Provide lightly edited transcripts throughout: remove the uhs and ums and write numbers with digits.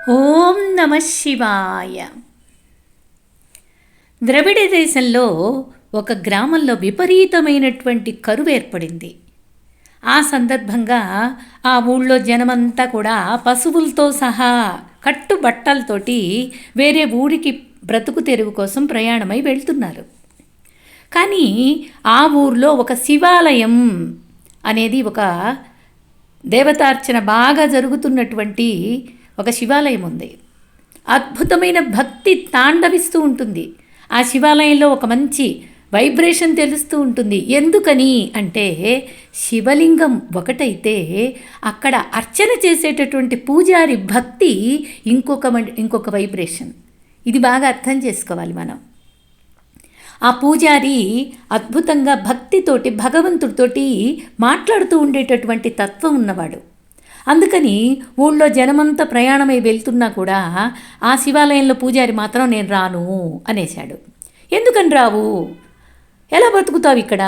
ఓం నమ శివాయ. ద్రవిడ దేశంలో ఒక గ్రామంలో విపరీతమైనటువంటి కరువు ఏర్పడింది. ఆ సందర్భంగా ఆ ఊళ్ళో జనమంతా కూడా పశువులతో సహా కట్టుబట్టలతోటి వేరే ఊరికి బ్రతుకు తెరువు కోసం ప్రయాణమై వెళ్తున్నారు. కానీ ఆ ఊర్లో ఒక శివాలయం అనేది ఒక దేవతార్చన బాగా జరుగుతున్నటువంటి ఒక శివాలయం ఉంది. అద్భుతమైన భక్తి తాండవిస్తూ ఉంటుంది. ఆ శివాలయంలో ఒక మంచి వైబ్రేషన్ తెలుస్తూ ఉంటుంది. ఎందుకని అంటే శివలింగం ఒకటైతే అక్కడ అర్చన చేసేటటువంటి పూజారి భక్తి ఇంకొక వైబ్రేషన్. ఇది బాగా అర్థం చేసుకోవాలి మనం. ఆ పూజారి అద్భుతంగా భక్తితోటి భగవంతుడితోటి మాట్లాడుతూ ఉండేటటువంటి తత్వం ఉన్నవాడు. అందుకని ఊళ్ళో జనమంతా ప్రయాణమై వెళ్తున్నా కూడా ఆ శివాలయంలో పూజారి మాత్రం నేను రాను అనేశాడు. ఎందుకని రావు? ఎలా బతుకుతావు ఇక్కడ?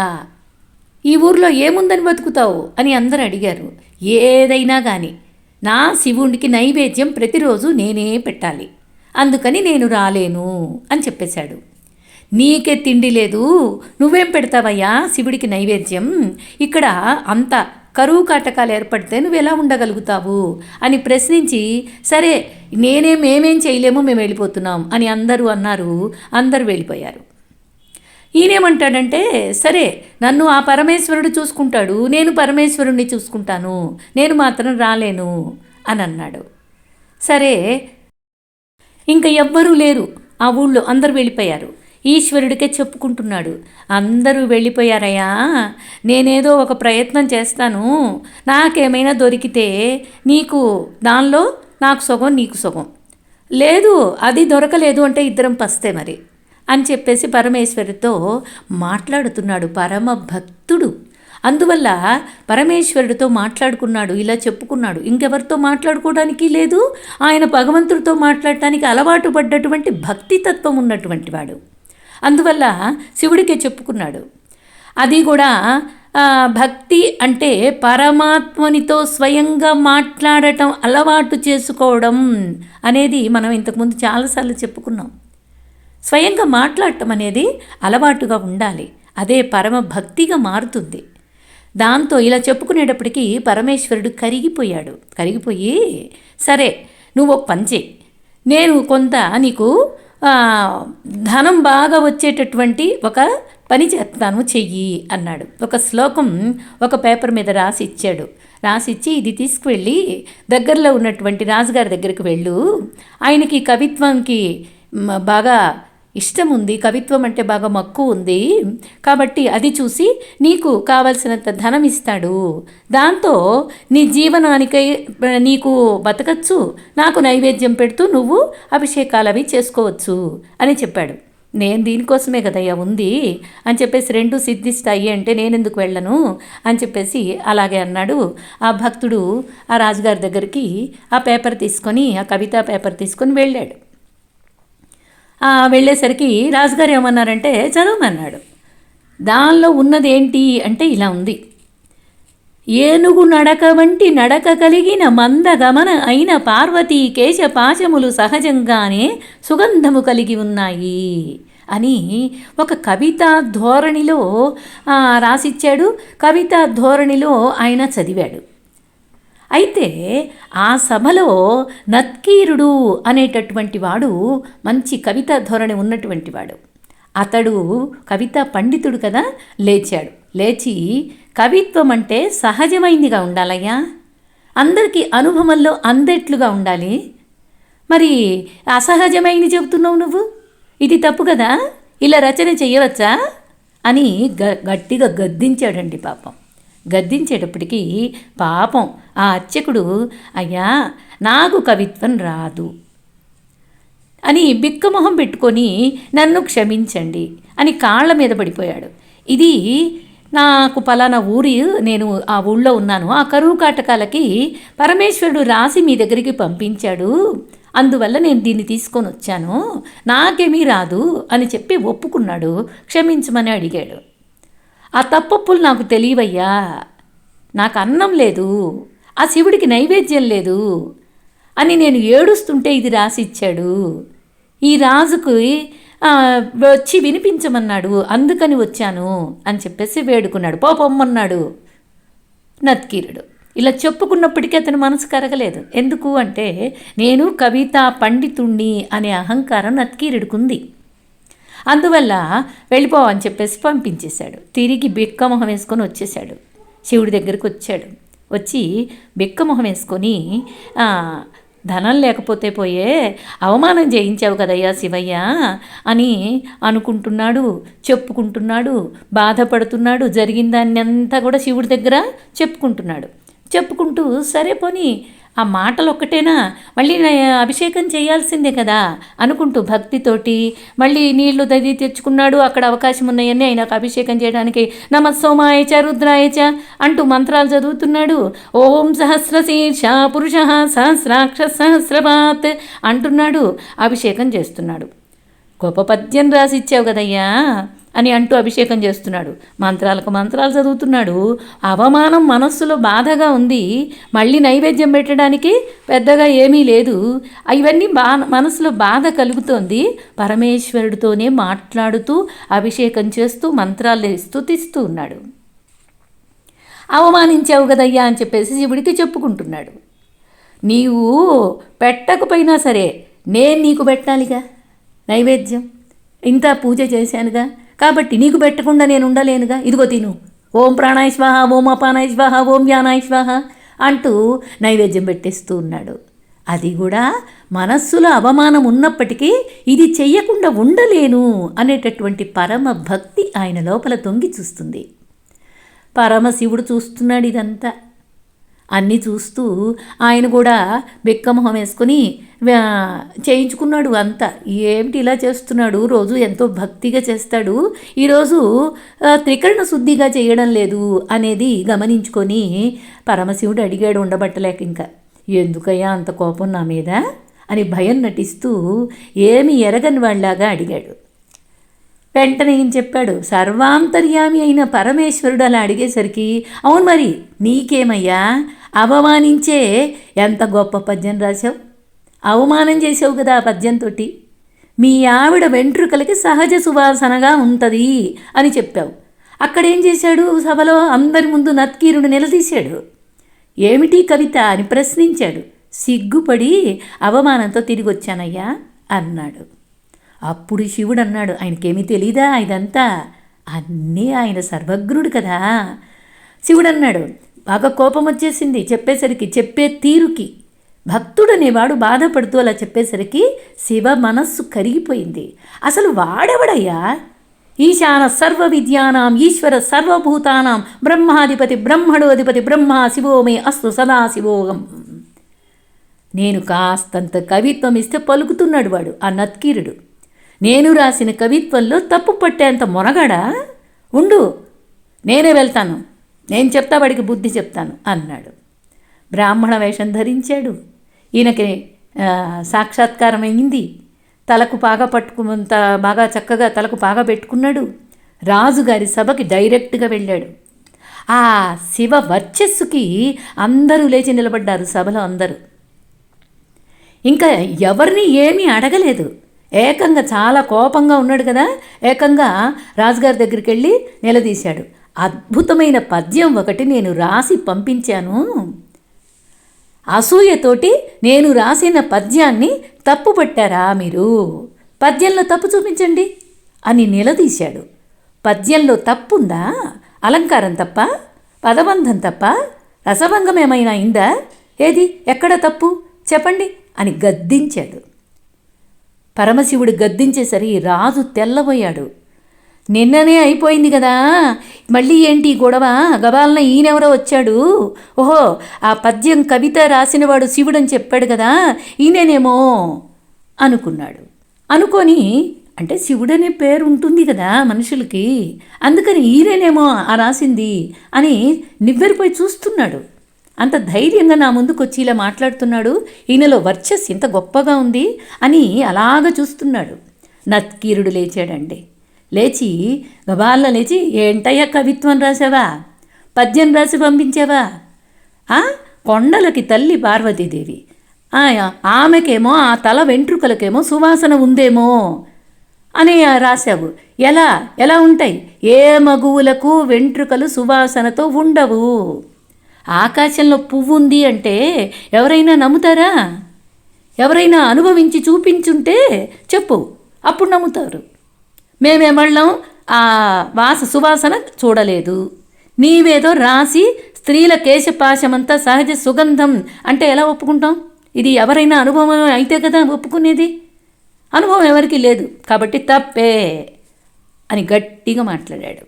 ఈ ఊర్లో ఏముందని బతుకుతావు అని అందరూ అడిగారు. ఏదైనా కానీ నా శివుడికి నైవేద్యం ప్రతిరోజు నేనే పెట్టాలి, అందుకని నేను రాలేను అని చెప్పేశాడు. నీకే తిండి లేదు, నువ్వేం పెడతావయ్యా శివుడికి నైవేద్యం? ఇక్కడ అంత కరువు కాటకాలు ఏర్పడితే నువ్వు ఎలా ఉండగలుగుతావు అని ప్రశ్నించి, సరే మేమేం చేయలేము, మేము వెళ్ళిపోతున్నాం అని అందరూ అన్నారు. అందరూ వెళ్ళిపోయారు. ఈయనేమంటాడంటే, సరే నన్ను ఆ పరమేశ్వరుడు చూసుకుంటాడు, నేను పరమేశ్వరుణ్ణి చూసుకుంటాను, నేను మాత్రం రాలేను అని అన్నాడు. సరే ఇంకా ఎవ్వరూ లేరు ఆ ఊళ్ళో, అందరూ వెళ్ళిపోయారు. ఈశ్వరుడికే చెప్పుకుంటున్నాడు, అందరూ వెళ్ళిపోయారయ్యా, నేనేదో ఒక ప్రయత్నం చేస్తాను, నాకేమైనా దొరికితే నీకు దానిలో నాకు సగం నీకు సగం, లేదు అది దొరకలేదు అంటే ఇద్దరం పస్తే మరి అని చెప్పేసి పరమేశ్వరుడితో మాట్లాడుతున్నాడు. పరమ భక్తుడు, అందువల్ల పరమేశ్వరుడితో మాట్లాడుకున్నాడు, ఇలా చెప్పుకున్నాడు. ఇంకెవరితో మాట్లాడుకోవడానికి లేదు. ఆయన భగవంతుడితో మాట్లాడటానికి అలవాటు పడ్డటువంటి భక్తితత్వం ఉన్నటువంటి వాడు. అందువల్ల శివుడికే చెప్పుకున్నాడు. అది కూడా భక్తి అంటే పరమాత్మనితో స్వయంగా మాట్లాడటం అలవాటు చేసుకోవడం అనేది మనం ఇంతకుముందు చాలాసార్లు చెప్పుకున్నాం. స్వయంగా మాట్లాడటం అనేది అలవాటుగా ఉండాలి, అదే పరమ భక్తిగా మారుతుంది. దాంతో ఇలా చెప్పుకునేటప్పటికీ పరమేశ్వరుడు కరిగిపోయి, సరే నువ్వు ఒక పని చేయి, నేను కొంత నీకు ధనం బాగా వచ్చేటటువంటి ఒక పని చేస్తాను, చెయ్యి అన్నాడు. ఒక శ్లోకం ఒక పేపర్ మీద రాసిచ్చి ఇది తీసుకువెళ్ళి దగ్గరలో ఉన్నటువంటి రాజుగారి దగ్గరికి వెళ్ళు, ఆయనకి కవిత్వంకి బాగా ఇష్టం ఉంది, కవిత్వం అంటే బాగా మక్కువ ఉంది, కాబట్టి అది చూసి నీకు కావలసినంత ధనం ఇస్తాడు, దాంతో నీ జీవనానికై నీకు బతకచ్చు, నాకు నైవేద్యం పెడుతూ నువ్వు అభిషేకాలు అవి చేసుకోవచ్చు అని చెప్పాడు. నేను దీనికోసమే కదయ్యా ఉంది అని చెప్పేసి, రెండు సిద్ధిస్తాయి అంటే నేనెందుకు వెళ్ళను అని చెప్పేసి అలాగే అన్నాడు. ఆ భక్తుడు ఆ రాజుగారి దగ్గరికి ఆ పేపర్ తీసుకొని, ఆ కవితా పేపర్ తీసుకొని వెళ్ళాడు. వెళ్ళేసరికి రాజుగారు ఏమన్నారంటే చదవమన్నాడు. దానిలో ఉన్నది ఏంటి అంటే ఇలా ఉంది: ఏనుగు నడక వంటి నడక కలిగిన మందగమన అయిన పార్వతీ కేశపాశములు సహజంగానే సుగంధము కలిగి ఉన్నాయి అని ఒక కవితా ధోరణిలో రాసిచ్చాడు. కవితా ధోరణిలో ఆయన చదివాడు. అయితే ఆ సభలో నత్కీరుడు అనేటటువంటి వాడు మంచి కవితా ధోరణి ఉన్నటువంటి వాడు. అతడు కవితా పండితుడు కదా, లేచి కవిత్వం అంటే సహజమైందిగా ఉండాలయ్యా, అందరికీ అనుభవంలో అందేట్లుగా ఉండాలి, మరి అసహజమైంది చెబుతున్నావు నువ్వు, ఇది తప్పు కదా, ఇలా రచన చెయ్యవచ్చా అని గట్టిగా గద్దించాడండి. గద్దించేటప్పటికీ పాపం ఆ అర్చకుడు, అయ్యా నాకు కవిత్వం రాదు అని బిక్కమొహం పెట్టుకొని నన్ను క్షమించండి అని కాళ్ళ మీద పడిపోయాడు. ఇది నాకు పలానా ఊరి, నేను ఆ ఊళ్ళో ఉన్నాను, ఆ కరువు కాటకాలకి పరమేశ్వరుడు రాసి మీ దగ్గరికి పంపించాడు, అందువల్ల నేను దీన్ని తీసుకొని వచ్చాను, నాకేమీ రాదు అని చెప్పి ఒప్పుకున్నాడు. క్షమించమని అడిగాడు. ఆ తప్పప్పులు నాకు తెలియవయ్యా, నాకు అన్నం లేదు, ఆ శివుడికి నైవేద్యం లేదు, అని నేను ఏడుస్తుంటే ఇది రాసిచ్చాడు. ఈ రాజుకు వచ్చి వినిపించమన్నాడు, అందుకని వచ్చాను అని చెప్పేసి వేడుకున్నాడు. పొమ్మన్నాడు నత్కీరుడు. ఇలా చెప్పుకున్నప్పటికీ అతని మనసు కరగలేదు. ఎందుకు అంటే నేను కవితా పండితుణ్ణి అనే అహంకారం నత్కీరుడికి. అందువల్ల వెళ్ళిపోవని చెప్పేసి పంపించేశాడు. తిరిగి బిక్కమొహం వేసుకొని వచ్చేసాడు. శివుడి దగ్గరికి వచ్చాడు. వచ్చి బిక్కమొహం వేసుకొని ధనం లేకపోతే పోయే అవమానం చేయించావు కదయ్యా శివయ్య అని అనుకుంటున్నాడు, చెప్పుకుంటున్నాడు, బాధపడుతున్నాడు. జరిగిన దాన్ని అంతా కూడా శివుడి దగ్గర చెప్పుకుంటూ సరే పోనీ ఆ మాటలు ఒక్కటేనా, మళ్ళీ అభిషేకం చేయాల్సిందే కదా అనుకుంటూ భక్తితోటి మళ్ళీ నీళ్లు దది తెచ్చుకున్నాడు. అక్కడ అవకాశం ఉన్నాయని ఆయనకు అభిషేకం చేయడానికి నమస్సోమాయచ రుద్రాయచ అంటూ మంత్రాలు చదువుతున్నాడు. ఓం సహస్రశీర్ష పురుష సహస్రాక్ష సహస్రపాత్ అంటున్నాడు. అభిషేకం చేస్తున్నాడు. గొప్ప పద్యం రాసిచ్చావు కదయ్యా అని అంటూ అభిషేకం చేస్తున్నాడు. మంత్రాలకు మంత్రాలు చదువుతున్నాడు. అవమానం మనస్సులో బాధగా ఉంది. మళ్ళీ నైవేద్యం పెట్టడానికి పెద్దగా ఏమీ లేదు. ఇవన్నీ మనసులో బాధ కలుగుతోంది. పరమేశ్వరుడితోనే మాట్లాడుతూ అభిషేకం చేస్తూ మంత్రాలు స్తుతిస్తూ ఉన్నాడు. అవమానించావు కదయ్యా అని చెప్పేసి శివుడికి చెప్పుకుంటున్నాడు. నీవు పెట్టకపోయినా సరే నేను నీకు పెట్టాలిగా నైవేద్యం, ఇంత పూజ చేశానుగా, కాబట్టి నీకు పెట్టకుండా నేను ఉండలేనుగా, ఇదిగో తిను, ఓం ప్రాణాయ స్వాహ, ఓం అపానాయ స్వాహ, ఓం వ్యానాయ స్వాహ అంటూ నైవేద్యం పెట్టేస్తూ ఉన్నాడు. అది కూడా మనస్సులో అవమానం ఉన్నప్పటికీ ఇది చెయ్యకుండా ఉండలేను అనేటటువంటి పరమ భక్తి ఆయన లోపల తొంగి చూస్తుంది. పరమశివుడు చూస్తున్నాడు ఇదంతా. అన్నీ చూస్తూ ఆయన కూడా బిక్కమొహం వేసుకొని చేయించుకున్నాడు అంతా. ఏమిటి ఇలా చేస్తున్నాడు, రోజు ఎంతో భక్తిగా చేస్తాడు, ఈరోజు త్రికరణ శుద్ధిగా చేయడం లేదు అనేది గమనించుకొని పరమశివుడు అడిగాడు ఉండబట్టలేక, ఇంకా ఎందుకయ్యా అంత కోపం నా మీద అని భయం నటిస్తూ ఏమి ఎరగని వాళ్ళలాగా అడిగాడు. వెంటనే ఏం చెప్పాడు, సర్వాంతర్యామి అయిన పరమేశ్వరుడు అలా అడిగేసరికి అవును మరి నీకేమయ్యా, అవమానించే ఎంత గొప్ప పద్యం రాశావు, అవమానం చేసావు కదా ఆ పద్యంతో, మీ ఆవిడ వెంట్రుకలకి సహజ సువాసనగా ఉంటుంది అని చెప్పావు. అక్కడేం చేశాడు, సభలో అందరి ముందు నత్కీరుడు నిలదీశాడు. ఏమిటి కవిత అని ప్రశ్నించాడు. సిగ్గుపడి అవమానంతో తిరిగి వచ్చానయ్యా అన్నాడు. అప్పుడు శివుడు అన్నాడు, ఆయనకేమీ తెలీదా ఇదంతా, అన్నీ ఆయన సర్వజ్ఞుడు కదా. శివుడు అన్నాడు, బాగా కోపం వచ్చేసింది చెప్పేసరికి, చెప్పే తీరుకి. భక్తుడనేవాడు బాధపడుతూ అలా చెప్పేసరికి శివ మనస్సు కరిగిపోయింది. అసలు వాడెవడయ్యా, ఈశాన సర్వ విద్యానాం ఈశ్వర సర్వభూతానాం బ్రహ్మాధిపతి బ్రహ్మణో అధిపతి బ్రహ్మ శివోమే అస్తు సదాశివోగం. నేను కాస్తంత కవిత్వం ఇస్తే పలుకుతున్నాడు వాడు ఆ నత్కీరుడు. నేను రాసిన కవిత్వంలో తప్పు పట్టేంత మొనగాడా, ఉండు నేనే వెళ్తాను, నేను చెప్తా వాడికి బుద్ధి చెప్తాను అన్నాడు. బ్రాహ్మణ వేషం ధరించాడు. ఈయనకి సాక్షాత్కారం అయింది. తలకు పాగా పట్టుకున్నంత బాగా చక్కగా తలకు పాగా పెట్టుకున్నాడు. రాజుగారి సభకి డైరెక్ట్గా వెళ్ళాడు. ఆ శివ వర్చస్సుకి అందరూ లేచి నిలబడ్డారు సభలో అందరూ. ఇంకా ఎవరిని ఏమీ అడగలేదు. ఏకంగా చాలా కోపంగా ఉన్నాడు కదా, ఏకంగా రాజుగారి దగ్గరికి వెళ్ళి నిలదీశాడు. అద్భుతమైన పద్యం ఒకటి నేను రాసి పంపించాను, అసూయతోటి నేను రాసిన పద్యాన్ని తప్పు పట్టారా మీరు, పద్యంలో తప్పు చూపించండి అని నిలదీశాడు. పద్యంలో తప్పుందా, అలంకారం తప్ప, పదబంధం తప్ప, రసభంగం ఏమైనా అయిందా, ఏది ఎక్కడ తప్పు చెప్పండి అని గద్దించాడు. పరమశివుడు గద్దించేసరికి రాజు తెల్లబోయాడు. నిన్ననే అయిపోయింది కదా, మళ్ళీ ఏంటి గొడవ, గబాలన ఈయనెవరో వచ్చాడు, ఓహో ఆ పద్యం కవిత రాసినవాడు శివుడని చెప్పాడు కదా, ఈయనేనేమో అనుకున్నాడు. అనుకొని అంటే శివుడనే పేరు ఉంటుంది కదా మనుషులకి, అందుకని ఈయనేమో ఆ రాసింది అని నివ్వెరపోయి చూస్తున్నాడు. అంత ధైర్యంగా నా ముందుకు వచ్చి ఇలా మాట్లాడుతున్నాడు, ఈయనలో వర్చస్సు ఇంత గొప్పగా ఉంది అని అలాగ చూస్తున్నాడు. నత్కీరుడు లేచాడండి. లేచి గబాల్లో లేచి, ఏంటయ్యా కవిత్వం రాసావా, పద్యం రాసి పంపించావా, కొండలకి తల్లి పార్వతీదేవి, ఆ, ఆమెకేమో ఆ తల వెంట్రుకలకేమో సువాసన ఉందేమో అని రాశావు. ఎలా ఎలా ఉంటాయి? ఏ మగువులకు వెంట్రుకలు సువాసనతో ఉండవు. ఆకాశంలో పువ్వు ఉంది అంటే ఎవరైనా నమ్ముతారా? ఎవరైనా అనుభవించి చూపించుంటే చెప్పు, అప్పుడు నమ్ముతారు. మేమేమళ్ళం ఆ సువాసన చూడలేదు, నీవేదో రాసి స్త్రీల కేశపాశమంతా సహజ సుగంధం అంటే ఎలా ఒప్పుకుంటాం? ఇది ఎవరైనా అనుభవం అయితే కదా ఒప్పుకునేది. అనుభవం ఎవరికీ లేదు కాబట్టి తప్పే అని గట్టిగా మాట్లాడాడు.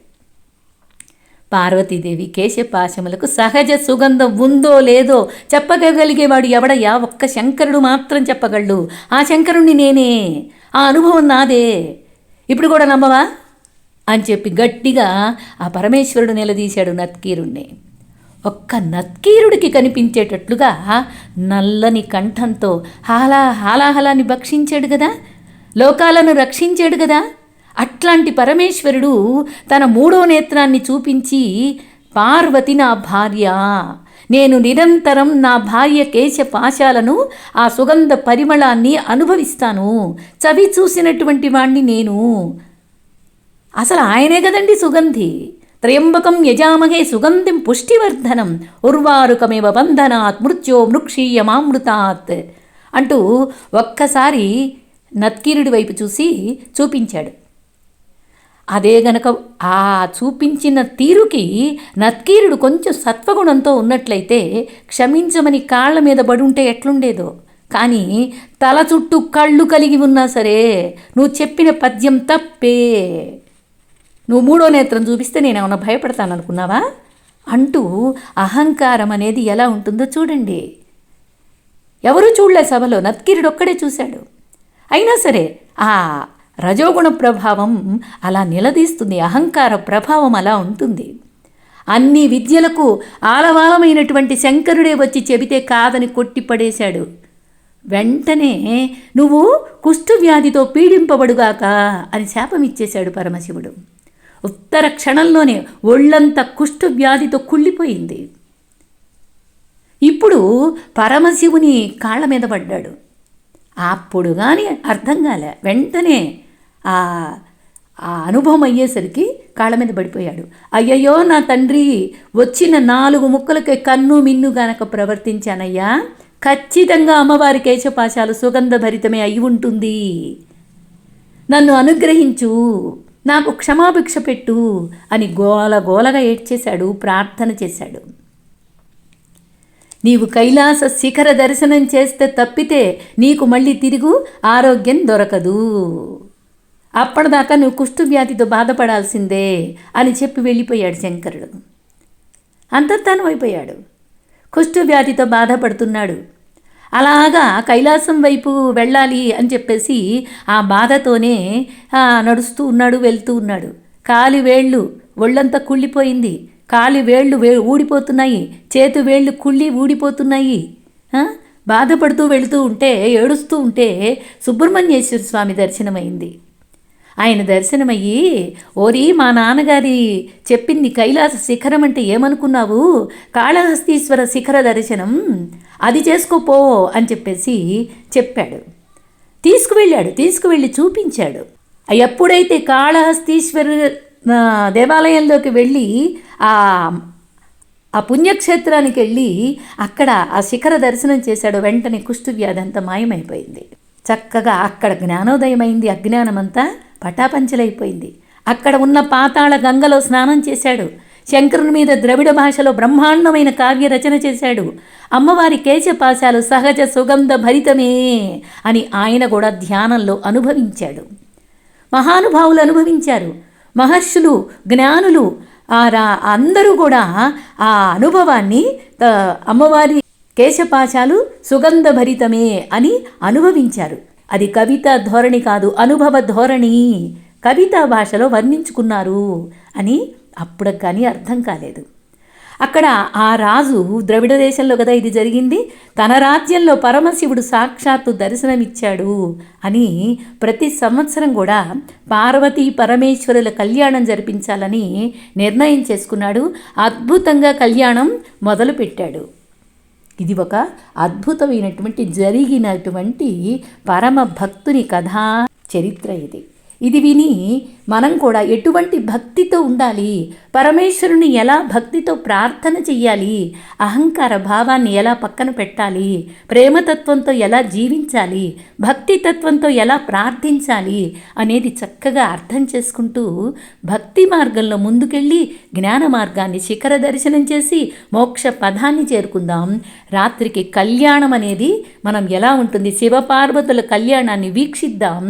పార్వతీదేవి కేశపాశములకు సహజ సుగంధం ఉందో లేదో చెప్పగలిగేవాడు ఎవడయ్యా? ఒక్క శంకరుడు మాత్రం చెప్పగలడు. ఆ శంకరుణ్ణి నేనే, ఆ అనుభవం నాదే. ఇప్పుడు కూడా నమ్మవా అని చెప్పి గట్టిగా ఆ పరమేశ్వరుడు నిలదీశాడు నత్కీరుణ్ణి. ఒక్క నత్కీరుడికి కనిపించేటట్లుగా నల్లని కంఠంతో హాలాహలాన్ని భక్షించాడు కదా, లోకాలను రక్షించాడు కదా. అట్లాంటి పరమేశ్వరుడు తన మూడో నేత్రాన్ని చూపించి, పార్వతి నా భార్య, నేను నిరంతరం నా భార్య కేశపాశాలను ఆ సుగంధ పరిమళాన్ని అనుభవిస్తాను, చవి చూసినటువంటి వాణ్ణి నేను. అసలు ఆయనే కదండి సుగంధి. త్రయంబకం యజామహే సుగంధిం పుష్టివర్ధనం ఉర్వారుకమేవ బంధనాత్ మృత్యో మృక్షీయమామృతాత్ అంటూ ఒక్కసారి నత్కీరుడి వైపు చూపించాడు. అదే గనక ఆ చూపించిన తీరుకి నత్కీరుడు కొంచెం సత్వగుణంతో ఉన్నట్లయితే క్షమించమని కాళ్ళ మీద పడుంటే ఎట్లుండేదో. కానీ తల చుట్టూ కళ్ళు కలిగి ఉన్నా సరే నువ్వు చెప్పిన పద్యం తప్పే, నువ్వు మూడో నేత్రం చూపిస్తే నేనేమన్నా భయపడతాననుకున్నావా అంటూ అహంకారం అనేది ఎలా ఉంటుందో చూడండి. ఎవరూ చూడలే సభలో, నత్కీరుడు ఒక్కడే చూశాడు. అయినా సరే ఆ రజోగుణ ప్రభావం అలా నిలదీస్తుంది, అహంకార ప్రభావం అలా ఉంటుంది. అన్ని విద్యలకు ఆలవాలమైనటువంటి శంకరుడే వచ్చి చెబితే కాదని కొట్టిపడేశాడు. వెంటనే నువ్వు కుష్ఠవ్యాధితో పీడింపబడుగాక అని శాపమిచ్చేశాడు పరమశివుడు. ఉత్తర క్షణంలోనే ఒళ్ళంతా కుష్ఠవ్యాధితో కుళ్ళిపోయింది. ఇప్పుడు పరమశివుని కాళ్ళ మీద పడ్డాడు. అప్పుడు కానీ అర్థం కాలే, వెంటనే ఆ అనుభవం అయ్యేసరికి కాళ్ళ మీద పడిపోయాడు. అయ్యయ్యో నా తండ్రి, వచ్చిన 4 ముక్కలకి కన్ను మిన్ను గనక ప్రవర్తించానయ్యా, ఖచ్చితంగా అమ్మవారి కేశపాశాలు సుగంధభరితమే అయి ఉంటుంది, నన్ను అనుగ్రహించు, నాకు క్షమాభిక్ష పెట్టు అని గోలగోలగా ఏడ్చేశాడు, ప్రార్థన చేశాడు. నీవు కైలాస శిఖర దర్శనం చేస్తే తప్పితే నీకు మళ్ళీ తిరుగు ఆరోగ్యం దొరకదు, అప్పటిదాకా నువ్వు కుష్ఠవ్యాధితో బాధపడాల్సిందే అని చెప్పి వెళ్ళిపోయాడు శంకరుడు. అంతర్ధానం అయిపోయాడు, కుష్ఠవ్యాధితో బాధపడుతున్నాడు. అలాగా కైలాసం వైపు వెళ్ళాలి అని చెప్పేసి ఆ బాధతోనే నడుస్తూ ఉన్నాడు, వెళ్తూ ఉన్నాడు. కాలి వేళ్ళు ఒళ్ళంతా కుళ్ళిపోయింది, కాలి వేళ్ళు ఊడిపోతున్నాయి, చేతు వేళ్ళు కుళ్ళి ఊడిపోతున్నాయి. బాధపడుతూ వెళుతూ ఉంటే, ఏడుస్తూ ఉంటే సుబ్రహ్మణ్యేశ్వర స్వామి దర్శనమైంది. ఆయన దర్శనమయ్యి, ఓరి మా నాన్నగారి చెప్పింది కైలాస శిఖరం అంటే ఏమనుకున్నావు, కాళహస్తీశ్వర శిఖర దర్శనం, అది చేసుకోపో అని చెప్పేసి చెప్పాడు. తీసుకువెళ్ళి చూపించాడు. ఎప్పుడైతే కాళహస్తీశ్వర దేవాలయంలోకి వెళ్ళి ఆ పుణ్యక్షేత్రానికి వెళ్ళి అక్కడ ఆ శిఖర దర్శనం చేశాడు, వెంటనే కుష్ఠవ్యాధి అంతా మాయమైపోయింది. చక్కగా అక్కడ జ్ఞానోదయమైంది, అజ్ఞానమంతా పటాపంచలైపోయింది. అక్కడ ఉన్న పాతాళ గంగలో స్నానం చేశాడు. శంకరుని మీద ద్రవిడ భాషలో బ్రహ్మాండమైన కావ్య రచన చేశాడు. అమ్మవారి కేశపాశాలు సహజ సుగంధ భరితమే అని ఆయన కూడా ధ్యానంలో అనుభవించాడు. మహానుభావులు అనుభవించారు, మహర్షులు, జ్ఞానులు అందరూ కూడా ఆ అనుభవాన్ని అమ్మవారి కేశపాశాలు సుగంధ భరితమే అని అనుభవించారు. అది కవితా ధోరణి కాదు, అనుభవ ధోరణి, కవితా భాషలో వర్ణించుకున్నారు అని అప్పుడకు కానీ అర్థం కాలేదు. అక్కడ ఆ రాజు ద్రవిడ దేశంలో కదా ఇది జరిగింది, తన రాజ్యంలో పరమశివుడు సాక్షాత్తు దర్శనమిచ్చాడు అని ప్రతి సంవత్సరం కూడా పార్వతీ పరమేశ్వరుల కళ్యాణం జరిపించాలని నిర్ణయం చేసుకున్నాడు. అద్భుతంగా కళ్యాణం మొదలుపెట్టాడు. ఇది ఒక అద్భుతమైనటువంటి జరిగినటువంటి పరమ భక్తుని కథా చరిత్ర ఇది. ఇది విని మనం కూడా ఎటువంటి భక్తితో ఉండాలి, పరమేశ్వరుని ఎలా భక్తితో ప్రార్థన చెయ్యాలి, అహంకార భావాన్ని ఎలా పక్కన పెట్టాలి, ప్రేమతత్వంతో ఎలా జీవించాలి, భక్తితత్వంతో ఎలా ప్రార్థించాలి అనేది చక్కగా అర్థం చేసుకుంటూ భక్తి మార్గంలో ముందుకెళ్ళి జ్ఞాన మార్గాన్ని శిఖర దర్శనం చేసి మోక్ష పదాన్ని చేరుకుందాం. రాత్రికి కళ్యాణం అనేది మనం ఎలా ఉంటుంది, శివపార్వతుల కళ్యాణాన్ని వీక్షిద్దాం.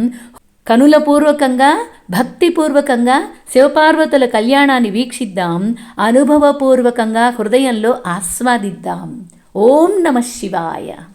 కనులపూర్వకంగా భక్తిపూర్వకంగా శివపార్వతుల కళ్యాణాన్ని వీక్షిద్దాం, అనుభవపూర్వకంగా హృదయంలో ఆస్వాదిద్దాం. ఓం నమః శివాయ.